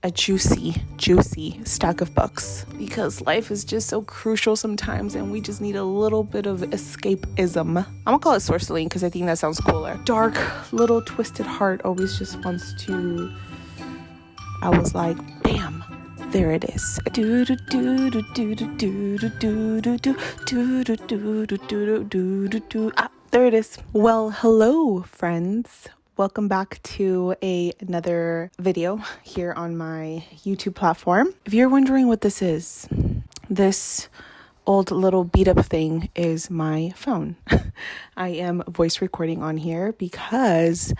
a juicy stack of books because life is just so crucial sometimes and we just need a little bit of escapism. I'm gonna call it sorceling because I think that sounds cooler. Dark little twisted heart always just wants to. I was like, bam, there it is. Ah, there it is. Well, hello friends. Welcome back to another video here on my YouTube platform. If you're wondering what this is, this old little beat up thing is my phone. I am voice recording on here because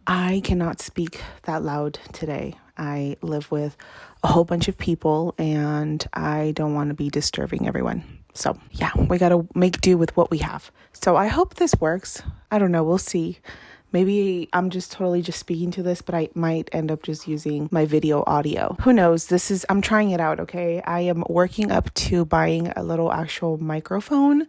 I cannot speak that loud today. I live with a whole bunch of people and I don't want to be disturbing everyone. So yeah, we got to make do with what we have. So I hope this works. I don't know. We'll see. Maybe I'm just totally just speaking to this, but I might end up just using my video audio. Who knows? I'm trying it out, okay? I am working up to buying a little actual microphone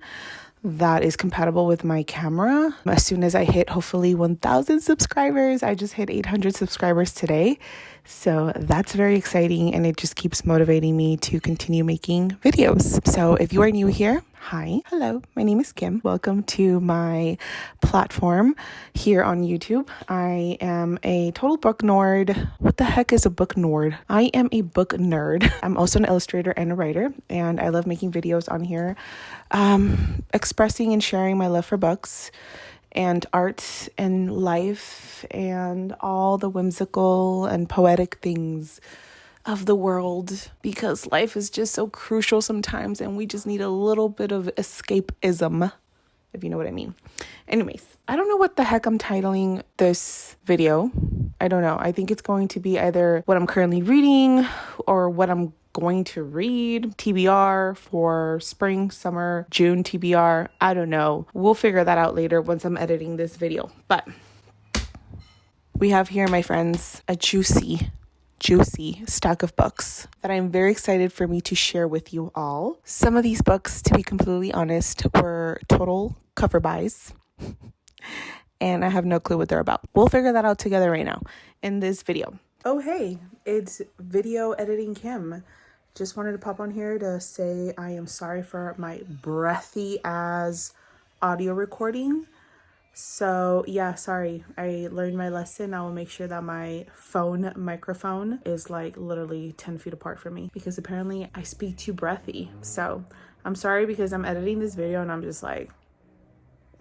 that is compatible with my camera. As soon as I hit hopefully 1,000 subscribers, I just hit 800 subscribers today. So that's very exciting and it just keeps motivating me to continue making videos. So if you are new here, hi, hello, my name is Kim. Welcome to my platform here on YouTube. I am a total book nerd. What the heck is a book nerd? I am a book nerd. I'm also an illustrator and a writer, and I love making videos on here, expressing and sharing my love for books and art and life and all the whimsical and poetic things of the world, because life is just so crucial sometimes and we just need a little bit of escapism, if you know what I mean. Anyways, I don't know what the heck I'm titling this video. I don't know. I think it's going to be either what I'm currently reading or what I'm going to read, TBR for spring, summer, June TBR. I don't know. We'll figure that out later once I'm editing this video. But we have here, my friends, a juicy stack of books that I'm very excited for me to share with you all. Some of these books, to be completely honest, were total cover buys. And I have no clue what they're about. We'll figure that out together right now in this video. Oh, hey, it's Video Editing Kim. Just wanted to pop on here to say I am sorry for my breathy as audio recording. So yeah, sorry. I learned my lesson. I will make sure that my phone microphone is like literally 10 feet apart from me because apparently I speak too breathy. So I'm sorry because I'm editing this video and I'm just like,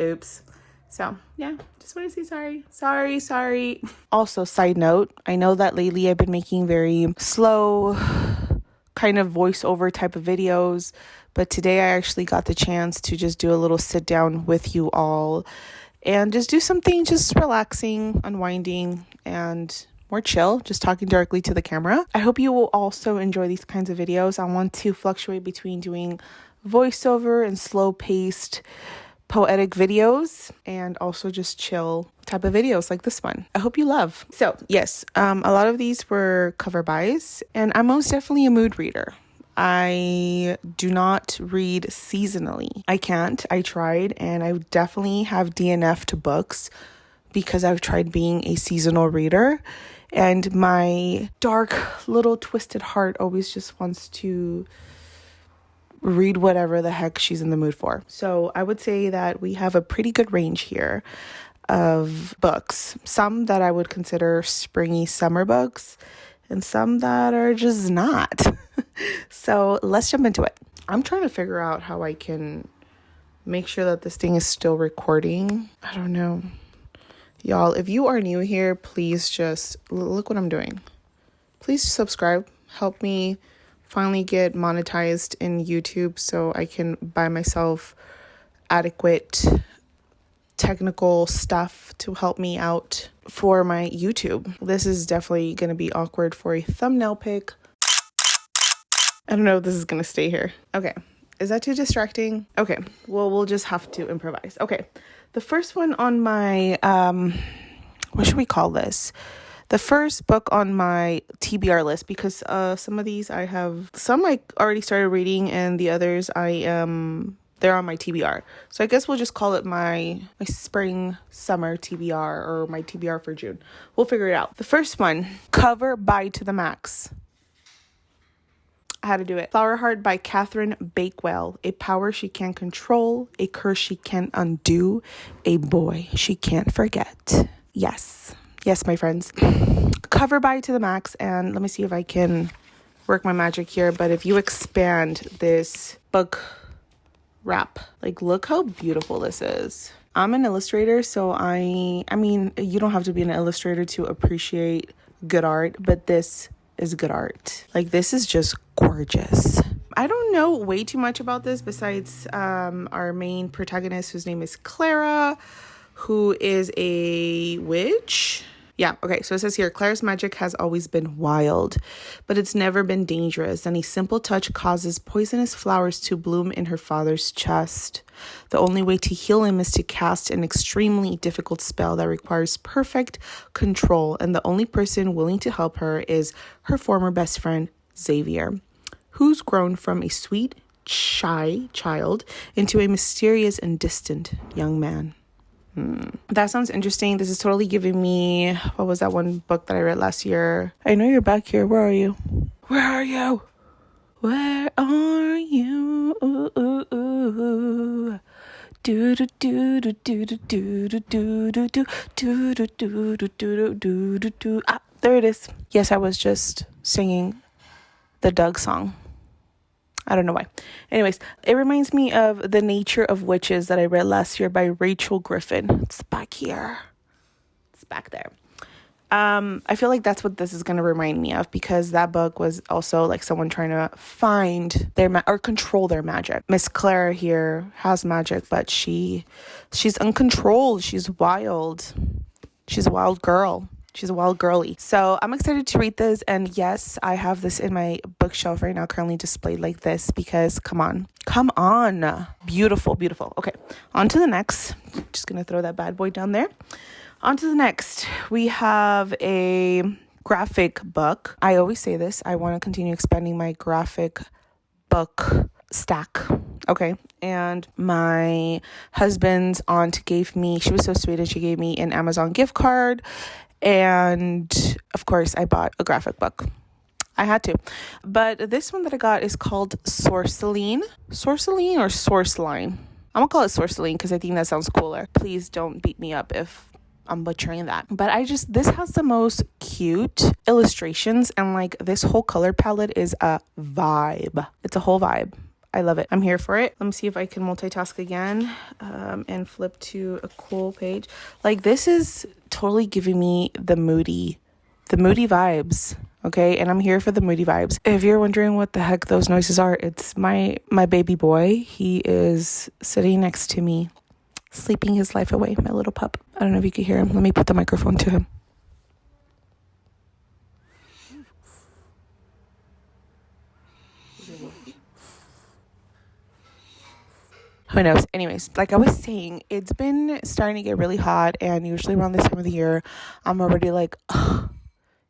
oops. So yeah, just want to say sorry. Also, side note, I know that lately I've been making very slow kind of voiceover type of videos, but today I actually got the chance to just do a little sit down with you all and just do something just relaxing, unwinding, and more chill, just talking directly to the camera. I hope you will also enjoy these kinds of videos. I want to fluctuate between doing voiceover and slow-paced poetic videos and also just chill type of videos like this one. I hope you love. So yes, a lot of these were cover buys and I'm most definitely a mood reader. I do not read seasonally. I can't. I tried and I definitely have DNF to books because I've tried being a seasonal reader and my dark little twisted heart always just wants to read whatever the heck she's in the mood for. So I would say that we have a pretty good range here of books. Some that I would consider springy summer books and some that are just not. So let's jump into it. I'm trying to figure out how I can make sure that this thing is still recording. I don't know. Y'all, if you are new here, please just look what I'm doing. Please subscribe. Help me finally get monetized in YouTube so I can buy myself adequate technical stuff to help me out for my YouTube. This is definitely going to be awkward for a thumbnail pic. I don't know if this is going to stay here. Okay. Is that too distracting? Okay. Well, we'll just have to improvise. Okay. The first one on my, what should we call this? The first book on my TBR list, because some of these some I already started reading and the others I am they're on my TBR. So I guess we'll just call it my spring summer TBR, or my TBR for June. We'll figure it out. The first one, Cover by to the Max. I had to do it. Flower Heart by Catherine Bakewell. A power she can't control, a curse she can't undo, a boy she can't forget. Yes, my friends. Cover by to the max. And let me see if I can work my magic here. But if you expand this book wrap, like, look how beautiful this is. I'm an illustrator, so I mean, you don't have to be an illustrator to appreciate good art, but this is good art. Like, this is just gorgeous. I don't know way too much about this besides our main protagonist, whose name is Clara, who is a witch. Yeah, okay, so it says here, Clara's magic has always been wild, but it's never been dangerous, and a simple touch causes poisonous flowers to bloom in her father's chest. The only way to heal him is to cast an extremely difficult spell that requires perfect control, and the only person willing to help her is her former best friend, Xavier, who's grown from a sweet, shy child into a mysterious and distant young man. That sounds interesting. This is totally giving me, what was that one book that I read last year? I know you're back here. Where are you? Where are you? Where are you? Ooh, ooh, ooh. Do do do do do do do do do do do do do do do do do do. Ah, there it is. Yes, I was just singing the Doug song. I don't know why. Anyways, it reminds me of The Nature of Witches that I read last year by Rachel Griffin. It's back here. It's back there. I feel like that's what this is going to remind me of, because that book was also like someone trying to find their or control their magic. Miss Clara here has magic, but she's uncontrolled. She's wild. She's a wild girl. She's a wild girly. So I'm excited to read this. And yes, I have this in my bookshelf right now, currently displayed like this, because come on. Beautiful, beautiful. Okay, on to the next. Just going to throw that bad boy down there. On to the next. We have a graphic book. I always say this. I want to continue expanding my graphic book stack. Okay. And my husband's aunt gave me, she was so sweet, and she gave me an Amazon gift card. And of course, I bought a graphic book. I had to. But this one that I got is called Sorceline. Sorceline or Sourceline? I'm going to call it Sorceline because I think that sounds cooler. Please don't beat me up if I'm butchering that. But this has the most cute illustrations, and like this whole color palette is a vibe. It's a whole vibe. I love it. I'm here for it. Let me see if I can multitask again and flip to a cool page. Like, this is totally giving me the moody vibes. Okay, and I'm here for the moody vibes. If you're wondering what the heck those noises are, it's my baby boy. He is sitting next to me, sleeping his life away, my little pup. I don't know if you can hear him. Let me put the microphone to him. Who knows? Anyways, like I was saying, it's been starting to get really hot, and usually around this time of the year, I'm already like, ugh,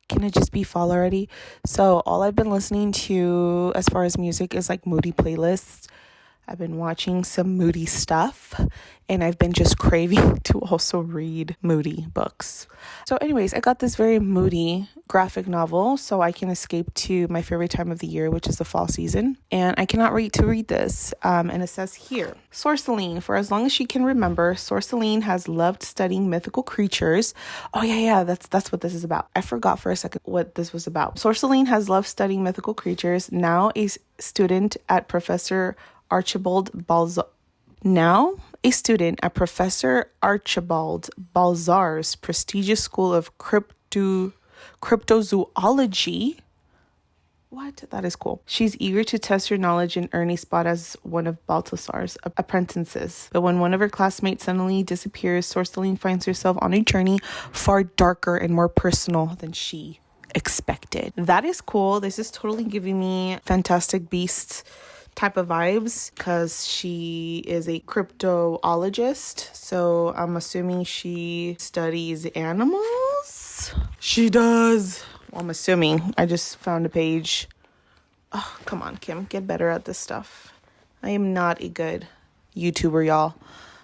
can it just be fall already? So all I've been listening to as far as music is like moody playlists. I've been watching some moody stuff, and I've been just craving to also read moody books. So anyways, I got this very moody graphic novel so I can escape to my favorite time of the year, which is the fall season. And I cannot wait to read this. And it says here, Sorceline, for as long as she can remember, Sorceline has loved studying mythical creatures. Oh yeah, that's what this is about. I forgot for a second what this was about. Sorceline has loved studying mythical creatures. Now a student at Professor Archibald Balzar's prestigious school of cryptozoology. What? That is cool. She's eager to test her knowledge and earn a spot as one of Balthasar's apprentices. But when one of her classmates suddenly disappears, Sorceline finds herself on a journey far darker and more personal than she expected. That is cool. This is totally giving me Fantastic Beasts type of vibes, because she is a cryptozoologist, so I'm assuming she studies animals. She does. Well, I'm assuming. I just found a page. Oh, come on, Kim, get better at this stuff. I am not a good YouTuber, y'all.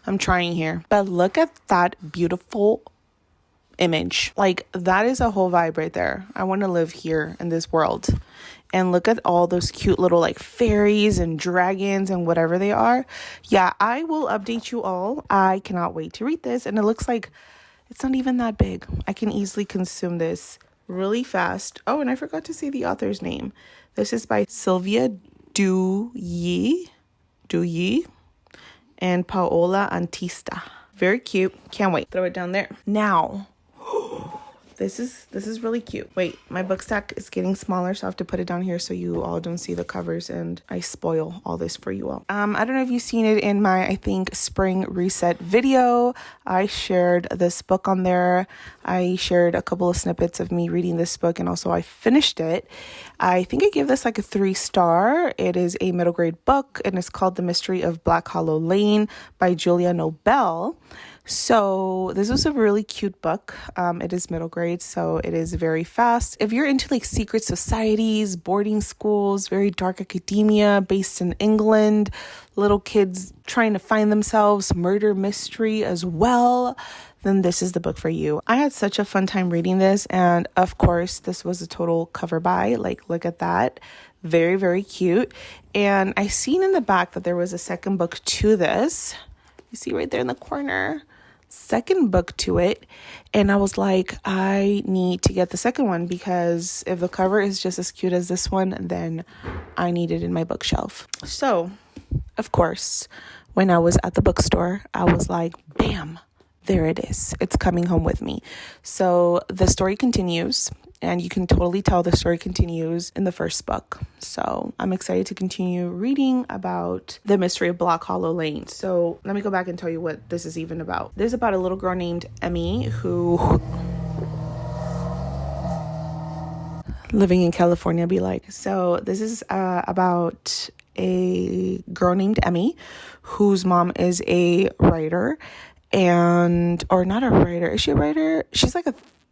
I'm trying here. But look at that beautiful image. Like, that is a whole vibe right there. I want to live here in this world. And look at all those cute little like fairies and dragons and whatever they are. Yeah, I will update you all. I cannot wait to read this. And it looks like it's not even that big. I can easily consume this really fast. Oh, and I forgot to say the author's name. This is by Sylvia Duyi and Paola Antista. Very cute. Can't wait. Throw it down there. Now, this is really cute. Wait, my book stack is getting smaller, so I have to put it down here so you all don't see the covers and I spoil all this for you all. I don't know if you've seen it in my, I think, spring reset video. I shared this book on there. I shared a couple of snippets of me reading this book, and also I finished it. I think I gave this like a 3-star. It is a middle grade book, and it's called The Mystery of Black Hollow Lane by Julia Nobel. So this was a really cute book. It is middle grade, so it is very fast. If you're into like secret societies, boarding schools, very dark academia based in England, little kids trying to find themselves, murder mystery as well, then this is the book for you. I had such a fun time reading this, and of course this was a total cover buy. Like, look at that. Very, very cute. And I seen in the back that there was a second book to this. You see right there in the corner, second book to it. And I was like, I need to get the second one, because if the cover is just as cute as this one, then I need it in my bookshelf. So, of course, when I was at the bookstore, I was like, bam, there it is. It's coming home with me. So the story continues, and you can totally tell the story continues in the first book. So I'm excited to continue reading about the mystery of Black Hollow Lane. So let me go back and tell you what this is even about. This is about a little girl named Emmy who, living in California be like. So this is about a girl named Emmy whose mom is a writer, or not a writer. Is she a writer?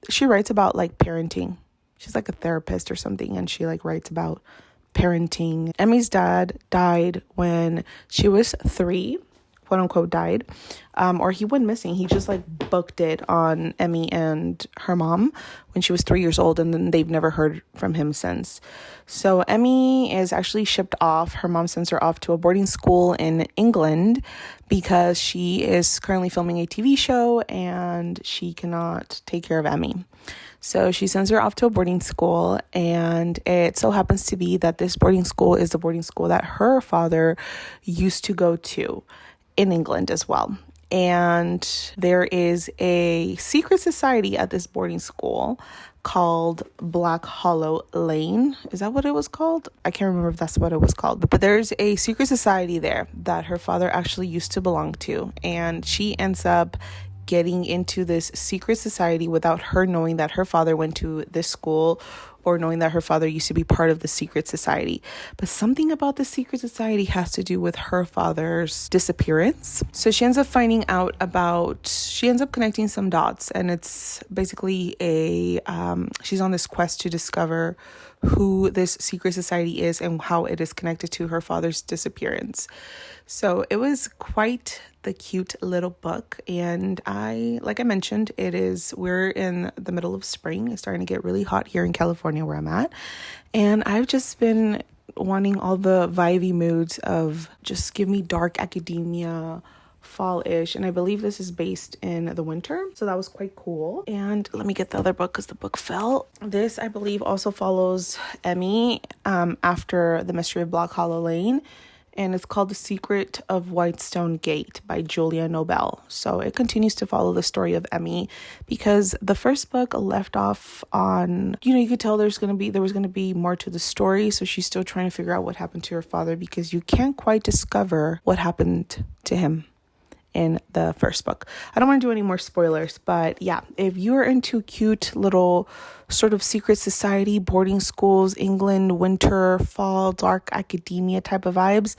She writes about like parenting. She's like a therapist or something, and she like writes about parenting. Emmy's dad died when she was 3, quote unquote died, or he went missing. He just like booked it on Emmy and her mom when she was 3 years old, and then they've never heard from him since. So Emmy is actually shipped off. Her mom sends her off to a boarding school in England because she is currently filming a TV show and she cannot take care of Emmy. So she sends her off to a boarding school, and it so happens to be that this boarding school is the boarding school that her father used to go to in England as well. And there is a secret society at this boarding school called Black Hollow Lane. Is that what it was called? I can't remember if that's what it was called. But there's a secret society there that her father actually used to belong to. And she ends up getting into this secret society without her knowing that her father went to this school, or knowing that her father used to be part of the secret society. But something about the secret society has to do with her father's disappearance. So she ends up she ends up connecting some dots, and it's basically she's on this quest to discover who this secret society is and how it is connected to her father's disappearance. So it was quite the cute little book, and like I mentioned, we're in the middle of spring. It's starting to get really hot here in California where I'm at, and I've just been wanting all the vibey moods of just give me dark academia, fall-ish, and I believe this is based in the winter, so that was quite cool. And let me get the other book because the book fell. This, I believe, also follows Emmy after The Mystery of Black Hollow Lane, and it's called The Secret of Whitestone Gate by Julia Nobel. So it continues to follow the story of Emmy, because the first book left off on, you could tell there was going to be more to the story. So she's still trying to figure out what happened to her father, because you can't quite discover what happened to him in the first book. I don't want to do any more spoilers, but yeah, if you're into cute little sort of secret society, boarding schools, England, winter, fall, dark academia type of vibes,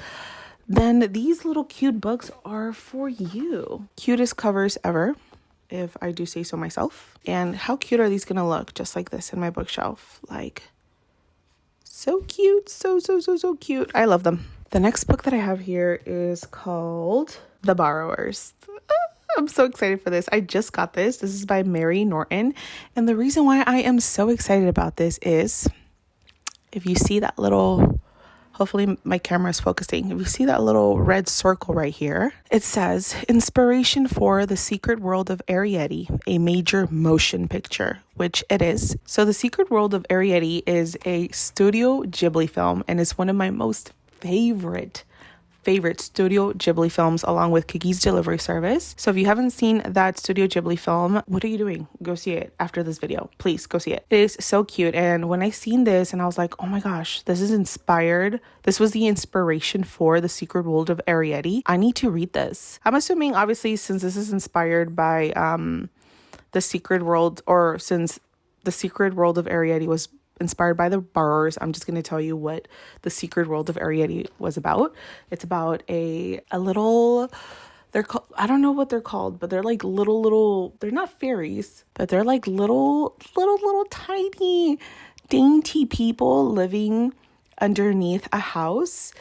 then these little cute books are for you. Cutest covers ever, if I do say so myself. And how cute are these gonna look just like this in my bookshelf? Like, so cute, so cute. I love them. The next book that I have here is called The Borrowers. I'm so excited for this. I just got this. This is by Mary Norton. And the reason why I am so excited about this is if you see that little, hopefully my camera is focusing. If you see that little red circle right here, it says inspiration for The Secret World of Arrietty, a major motion picture, which it is. So The Secret World of Arrietty is a Studio Ghibli film and is one of my most favorite Studio Ghibli films, along with Kiki's Delivery Service. So if you haven't seen that Studio Ghibli film, what are you doing? Go see it after this video. Please go see it. It is so cute. And when I seen this and I was like, oh my gosh, this is inspired. This was the inspiration for The Secret World of Arrietty. I need to read this. I'm assuming, obviously, since this is inspired by The Secret World, or since The Secret World of Arrietty was inspired by The Borrowers, I'm just going to tell you what The Secret World of Arrietty was about. It's about a little, they're called, I don't know what they're called, but they're like little, they're not fairies, but they're like little tiny, dainty people living underneath a house.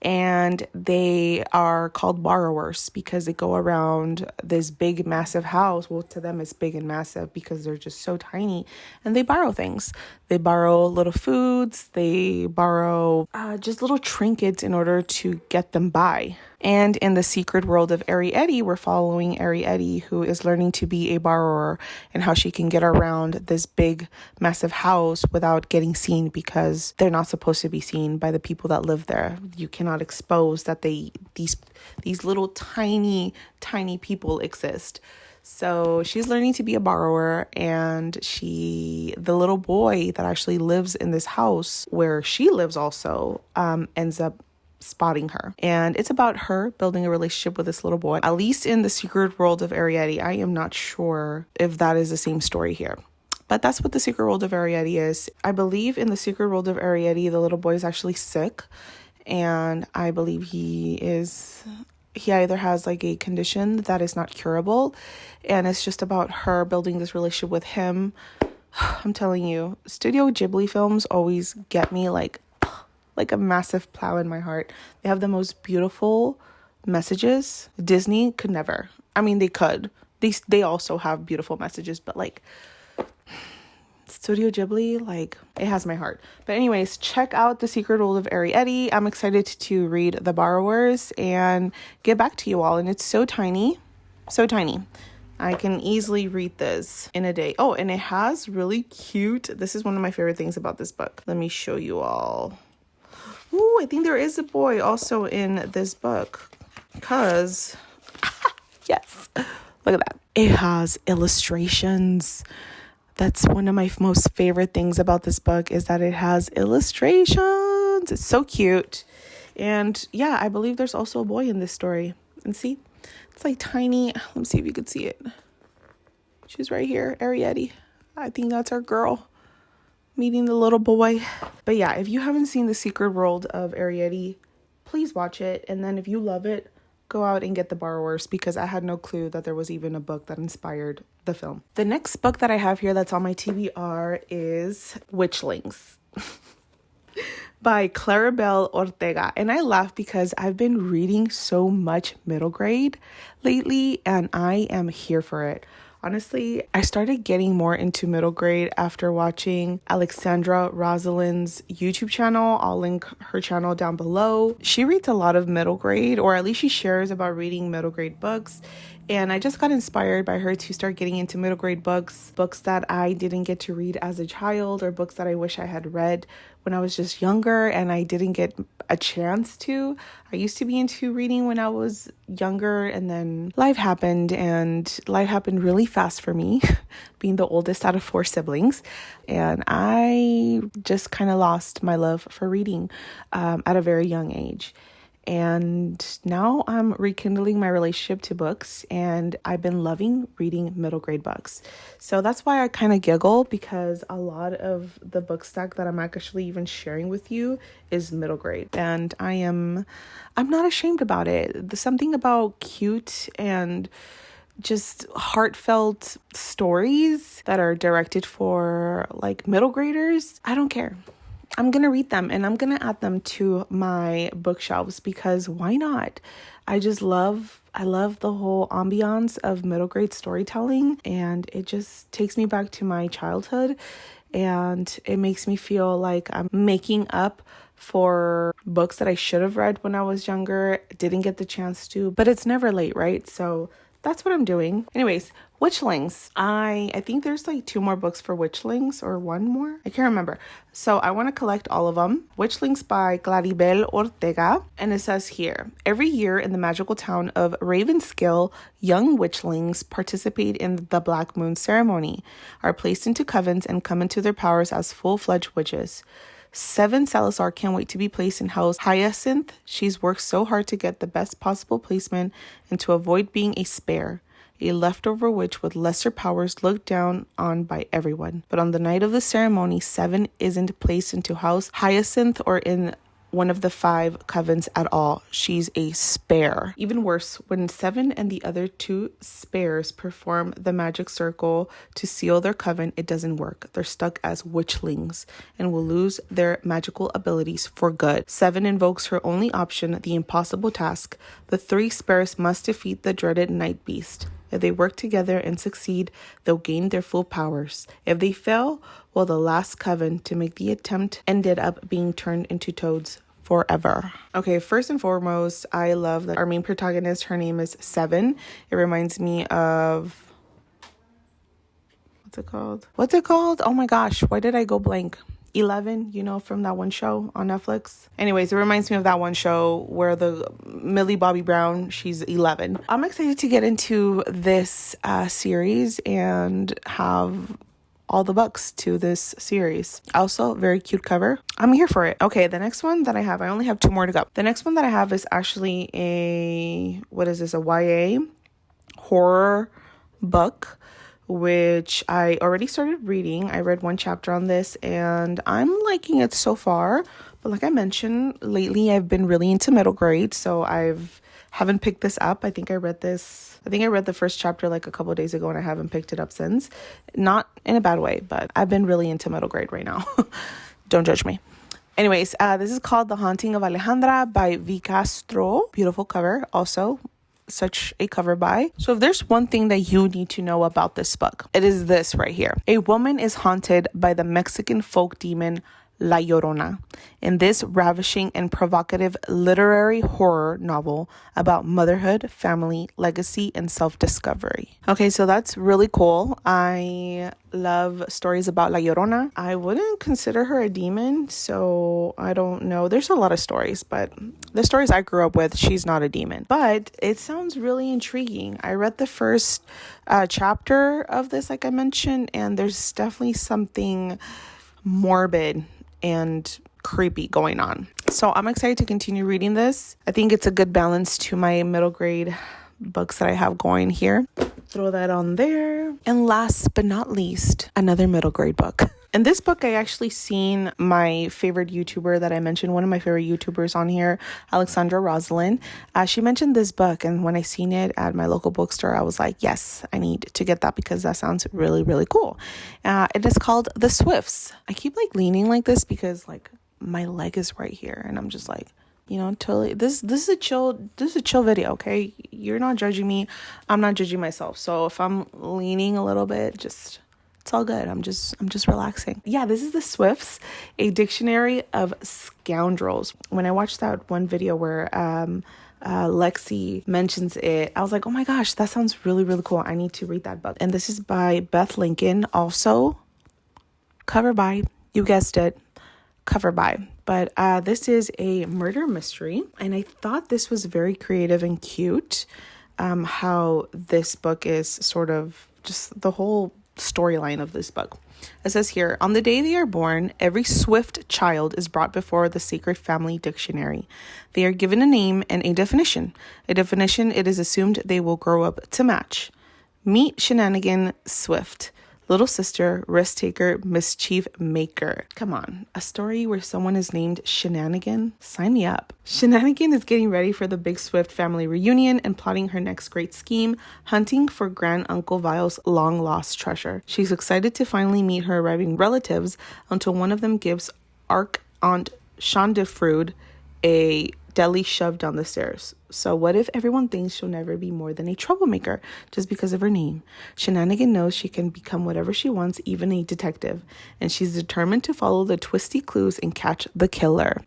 And they are called borrowers because they go around this big, massive house. Well, to them, it's big and massive because they're just so tiny. And they borrow things. They borrow little foods. They borrow just little trinkets in order to get them by. And in The Secret World of Arrietty, we're following Arrietty, who is learning to be a borrower, and how she can get around this big, massive house without getting seen, because they're not supposed to be seen by the people that live there. You cannot expose that these little tiny people exist. So she's learning to be a borrower, and the little boy that actually lives in this house where she lives also ends up spotting her. And it's about her building a relationship with this little boy. At least in The Secret World of Arrietty, I am not sure if that is the same story here. But that's what The Secret World of Arrietty is. I believe in The Secret World of Arrietty, the little boy is actually sick. And I believe he either has like a condition that is not curable. And it's just about her building this relationship with him. I'm telling you, Studio Ghibli films always get me like a massive plow in my heart. They have the most beautiful messages. Disney could never. I mean, they could. They also have beautiful messages, but like Studio Ghibli, like, it has my heart. But anyways, check out The Secret World of Arrietty. I'm excited to read The Borrowers and get back to you all. And it's so tiny. So tiny. I can easily read this in a day. Oh, and it has really cute. This is one of my favorite things about this book. Let me show you all. Ooh, I think there is a boy also in this book, because yes, look at that. It has illustrations. That's one of my most favorite things about this book, is that it has illustrations. It's so cute. And yeah, I believe there's also a boy in this story. And see, it's like tiny. Let me see if you could see it. She's right here, Arrietty. I think that's our girl meeting the little boy. But yeah, if you haven't seen The Secret World of Arrietty, please watch it. And then if you love it, go out and get The Borrowers, because I had no clue that there was even a book that inspired the film. The next book that I have here that's on my TBR is Witchlings by Claribel Ortega. And I laugh because I've been reading so much middle grade lately, and I am here for it. Honestly, I started getting more into middle grade after watching Alexandra Rosalind's YouTube channel. I'll link her channel down below. She reads a lot of middle grade, or at least she shares about reading middle grade books. And I just got inspired by her to start getting into middle grade books that I didn't get to read as a child, or books that I wish I had read when I was just younger and I didn't get a chance to. I used to be into reading when I was younger, and then life happened, and life happened really fast for me, being the oldest out of 4 siblings. And I just kind of lost my love for reading at a very young age. And now I'm rekindling my relationship to books, and I've been loving reading middle grade books. So that's why I kind of giggle, because a lot of the book stack that I'm actually even sharing with you is middle grade. And I'm not ashamed about it. There's something about cute and just heartfelt stories that are directed for like middle graders. I don't care. I'm going to read them and I'm going to add them to my bookshelves because why not? I love the whole ambiance of middle grade storytelling, and it just takes me back to my childhood, and it makes me feel like I'm making up for books that I should have read when I was younger, didn't get the chance to, but it's never late, right? So that's what I'm doing. Anyways, Witchlings. I think there's like 2 more books for Witchlings, or 1 more. I can't remember. So I want to collect all of them. Witchlings by Claribel Ortega. And it says here, every year in the magical town of Ravenskill, young witchlings participate in the Black Moon ceremony, are placed into covens, and come into their powers as full-fledged witches. 7 Salazar can't wait to be placed in house Hyacinth. She's worked so hard to get the best possible placement and to avoid being a spare, a leftover witch with lesser powers looked down on by everyone. But on the night of the ceremony, 7 isn't placed into house Hyacinth or in one of the 5 covens at all. She's a spare. Even worse, when 7 and the other 2 spares perform the magic circle to seal their coven, it doesn't work. They're stuck as witchlings and will lose their magical abilities for good. 7 invokes her only option, the impossible task. The 3 spares must defeat the dreaded night beast. If they work together and succeed, they'll gain their full powers. If they fail, well, the last coven to make the attempt ended up being turned into toads forever. Okay, first and foremost, I love that our main protagonist, her name is 7. It reminds me of... What's it called? Oh my gosh, why did I go blank? 11, you know, from that one show on Netflix. Anyways, it reminds me of that one show where the Millie Bobby Brown, she's 11. I'm excited to get into this series and have all the books to this series. Also, very cute cover. I'm here for it. Okay, the next one that I have, I only have 2 more to go. The next one that I have is actually a YA horror book, which I already started reading. I read 1 chapter on this and I'm liking it so far. But like I mentioned, lately I've been really into middle grade, so haven't picked this up. I think I read the first chapter like a couple of days ago and I haven't picked it up since. Not in a bad way, but I've been really into middle grade right now. Don't judge me. Anyways, this is called The Haunting of Alejandra by V. Castro. Beautiful cover. Also, such a cover by. So if there's one thing that you need to know about this book, it is this right here. A woman is haunted by the Mexican folk demon La Llorona in this ravishing and provocative literary horror novel about motherhood, family, legacy, and self-discovery. Okay, so that's really cool. I love stories about La Llorona. I wouldn't consider her a demon, so I don't know. There's a lot of stories, but the stories I grew up with, she's not a demon. But it sounds really intriguing. I read the first chapter of this, like I mentioned, and there's definitely something morbid and creepy going on. So I'm excited to continue reading this. I think it's a good balance to my middle grade books that I have going here. Throw that on there. And last but not least, another middle grade book. In this book, I actually seen my favorite YouTuber that I mentioned, one of my favorite YouTubers on here, Alexandra Rosalind. She mentioned this book, and when I seen it at my local bookstore, I was like, yes, I need to get that because that sounds really, really cool. It is called The Swifts. I keep like leaning like this because like my leg is right here, and I'm just like, you know, totally. This is a chill video, okay? You're not judging me. I'm not judging myself. So if I'm leaning a little bit, it's all good. I'm just relaxing. Yeah, this is The Swifts, a dictionary of scoundrels. When I watched that one video where Lexi mentions it, I was like, oh my gosh, that sounds really, really cool. I need to read that book. And this is by Beth Lincoln, also cover by, you guessed it, cover by. But this is a murder mystery, and I thought this was very creative and cute, how this book is sort of just the whole storyline of this book. It says here, on the day they are born, every Swift child is brought before the Sacred Family Dictionary. They are given a name and a definition. A definition it is assumed they will grow up to match. Meet Shenanigan Swift. Little sister, risk taker, mischief maker. Come on, a story where someone is named Shenanigan? Sign me up. Shenanigan is getting ready for the big Swift family reunion and plotting her next great scheme, hunting for Grand Uncle Vile's long-lost treasure. She's excited to finally meet her arriving relatives until one of them gives Arc Aunt Chandefrude a deli shoved down the stairs. So what if everyone thinks she'll never be more than a troublemaker just because of her name? Shenanigan knows she can become whatever she wants, even a detective, and she's determined to follow the twisty clues and catch the killer.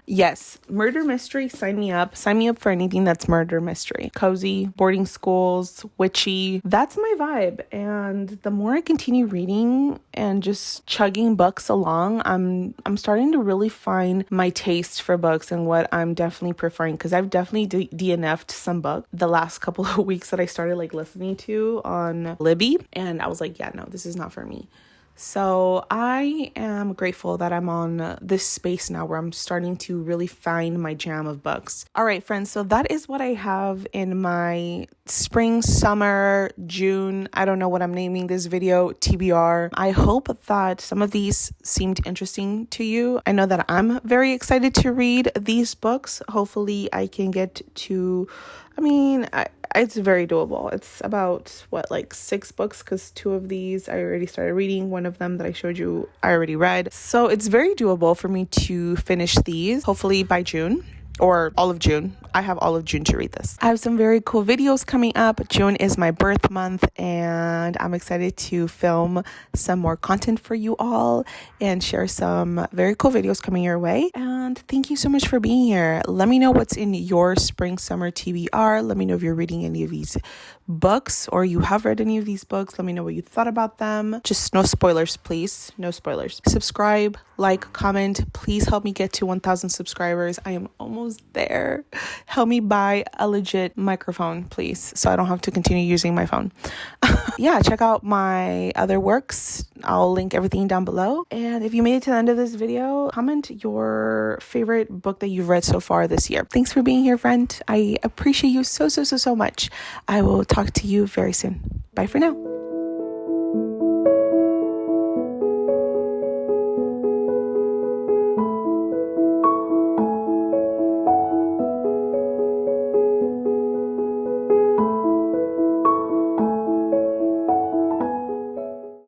Yes, murder mystery, sign me up. Sign me up for anything that's murder mystery. Cozy, boarding schools, witchy. That's my vibe. And the more I continue reading and just chugging books along, I'm starting to really find my taste for books and what I'm definitely preferring, because I've definitely DNF'd some books the last couple of weeks that I started like listening to on Libby, and I was like, yeah, no, this is not for me. So I am grateful that I'm on this space now where I'm starting to really find my jam of books. All right, friends. So that is what I have in my spring, summer, June. I don't know what I'm naming this video, TBR. I hope that some of these seemed interesting to you. I know that I'm very excited to read these books. Hopefully I can get to, it's very doable. It's about like 6 books, because 2 of these I already started reading. One of them that I showed you I already read. So it's very doable for me to finish these hopefully by June, or all of June. I have all of June to read this. I have some very cool videos coming up. June is my birth month, and I'm excited to film some more content for you all and share some very cool videos coming your way. And thank you so much for being here. Let me know what's in your spring, summer TBR. Let me know if you're reading any of these books or you have read any of these books. Let me know what you thought about them. Just no spoilers, please. No spoilers. Subscribe, like, comment. Please help me get to 1,000 subscribers. I am almost there. Help me buy a legit microphone, please, so I don't have to continue using my phone. Yeah, check out my other works. I'll link everything down below. And if you made it to the end of this video, comment your favorite book that you've read so far this year. Thanks for being here, friend. I appreciate you so much. I will talk to you very soon. Bye for now.